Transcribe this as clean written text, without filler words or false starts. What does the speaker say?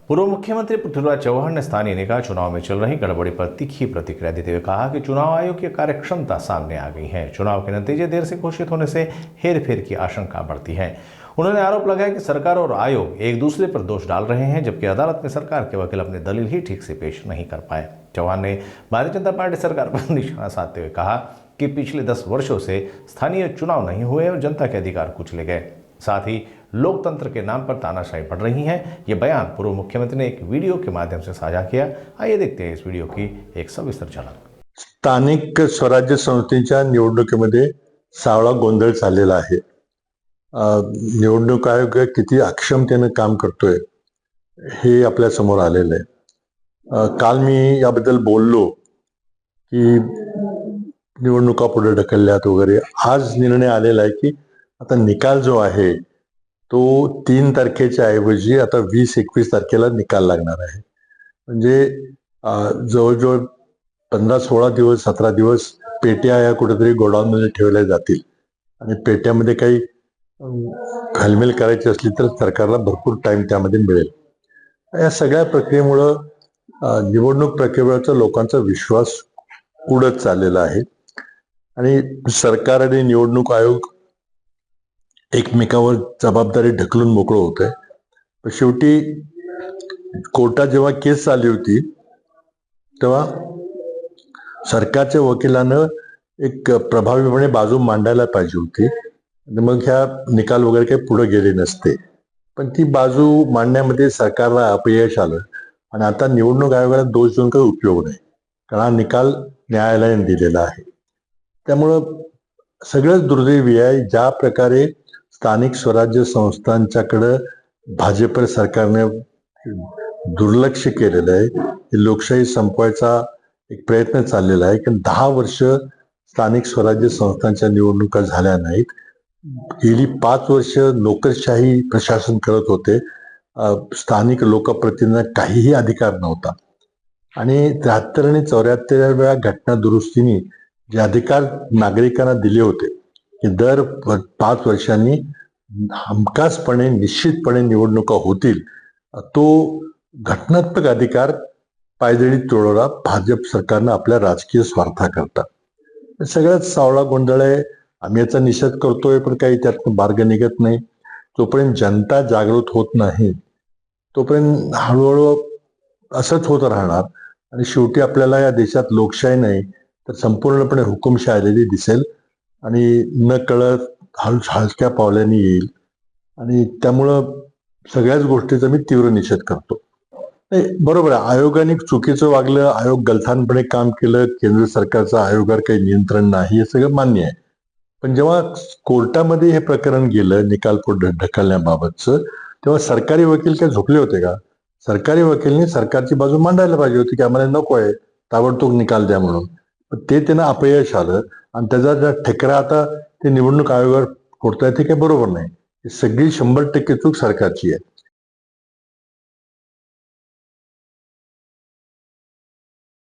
पूर्व मुख्यमंत्री पृथ्वीराज चौहान ने स्थानीय निकाय चुनाव में चल रही गड़बड़ी पर तीखी प्रतिक्रिया देते हुए कहा कि चुनाव आयोग की कार्यक्षमता सामने आ गई है। चुनाव के नतीजे देर से घोषित होने से हेरफेर की आशंका बढ़ती है। उन्होंने आरोप लगाया कि सरकार और आयोग एक दूसरे पर दोष डाल रहे हैं, जबकि अदालत में सरकार के वकील अपनी दलील ही ठीक से पेश नहीं कर पाए। चौहान ने भारतीय जनता पार्टी सरकार पर निशाना साधते हुए कहा कि पिछले 10 वर्षों से स्थानीय चुनाव नहीं हुए और जनता के अधिकार कुचले गए। साथ ही लोकतंत्र के नाम पर तानाशाही बढ़ रही है। ये बयान पूर्व मुख्यमंत्री ने एक वीडियो के माध्यम से साझा किया। आइए देखते हैं इस वीडियो की एक सविस्तर झलक। स्थानिक स्वराज्य संस्थेच्या निवडणुकीमध्ये सावळा गोंधळ चाललेला आहे। निवडणूक आयोग किती अक्षमतेने काम करतोय हे आपल्या समोर आलेलं आहे। काल मी याबद्दल बोललो की निवडणुका पुढे ढकलल्यात वगैरे। आज निर्णय आलेला आहे की आता निकाल जो आहे तो 3 तारखेच्या ऐवजी आता 20-21 तारखेला निकाल लागणार आहे। म्हणजे जवळजवळ 15-16 दिवस 17 दिवस पेट्या या कुठेतरी गोडाऊनमध्ये ठेवल्या जातील आणि पेट्यामध्ये काही घालमेल करायची असली तर सरकारला भरपूर टाइम त्यामध्ये मिळेल। या सगळ्या प्रक्रियेमुळं निवडणूक प्रक्रियेवरचा लोकांचा विश्वास उडत चाललेला आहे आणि सरकार आणि निवडणूक आयोग एकमेकावर जबाबदारी ढकलून मोकळं होत आहे। पण शेवटी कोर्टात जेव्हा केस आली होती तेव्हा सरकारच्या वकिलानं एक प्रभावीपणे बाजू मांडायला पाहिजे होती आणि मग ह्या निकाल वगैरे काही पुढे गेले नसते। पण ती बाजू मांडण्यामध्ये सरकारला अपयश आलं आणि आता निवडणूक आयोगाला दोष देऊन काही उपयोग नाही, कारण हा निकाल न्यायालयाने दिलेला आहे। त्यामुळं सगळंच दुर्दैवी आहे ज्या प्रकारे स्थानिक स्वराज्य संस्थांच्याकडे भाजप सरकारने दुर्लक्ष केलेलं आहे। लोकशाही संपवायचा एक प्रयत्न चाललेला आहे की 10 वर्ष स्थानिक स्वराज्य संस्थांच्या निवडणुका झाल्या नाहीत। गेली 5 वर्ष नोकरशाही प्रशासन करत होते। स्थानिक लोकप्रतिनिधींना काहीही अधिकार नव्हता आणि 73 आणि 74व्या घटना दुरुस्तीने जे अधिकार नागरिकांना दिले होते की दर 5 वर्षांनी हमखासपणे निश्चितपणे निवडणुका होतील, तो घटनात्मक अधिकार पायदळी तोडला भाजप सरकारनं आपल्या राजकीय स्वार्थाकरता। सगळ्यात सावळा गोंधळ आहे। आम्ही याचा निषेध करतोय पण काही त्यातून मार्ग निघत नाही। जोपर्यंत जनता जागृत होत नाही तोपर्यंत हळूहळू असंच होत राहणार आणि शेवटी आपल्याला या देशात लोकशाही नाही तर संपूर्णपणे हुकुमशाही आलेली दिसेल आणि न कळत हलक्या पावलांनी येईल आणि त्यामुळं सगळ्याच गोष्टीचा मी तीव्र निषेध करतो। नाही, बरोबर आहे, आयोगाने चुकीचं वागलं, आयोग गलथानपणे काम केलं, केंद्र सरकारचं आयोगावर काही नियंत्रण नाही, हे सगळं मान्य आहे। पण जेव्हा कोर्टामध्ये हे प्रकरण गेलं निकाल पुढे ढकलण्याबाबतचं, तेव्हा सरकारी वकील काय झोपले होते का? सरकारी वकीलने सरकारची बाजू मांडायला पाहिजे होती की आम्हाला नको आहे, ताबडतोब निकाल द्या म्हणून। पण ते त्यांना अपयश आलं आणि त्याचा ठेकरा आता ते निवडणूक आयोगावर फोडतायत, ते काही बरोबर नाही। सगळी 100% चूक सरकारची आहे।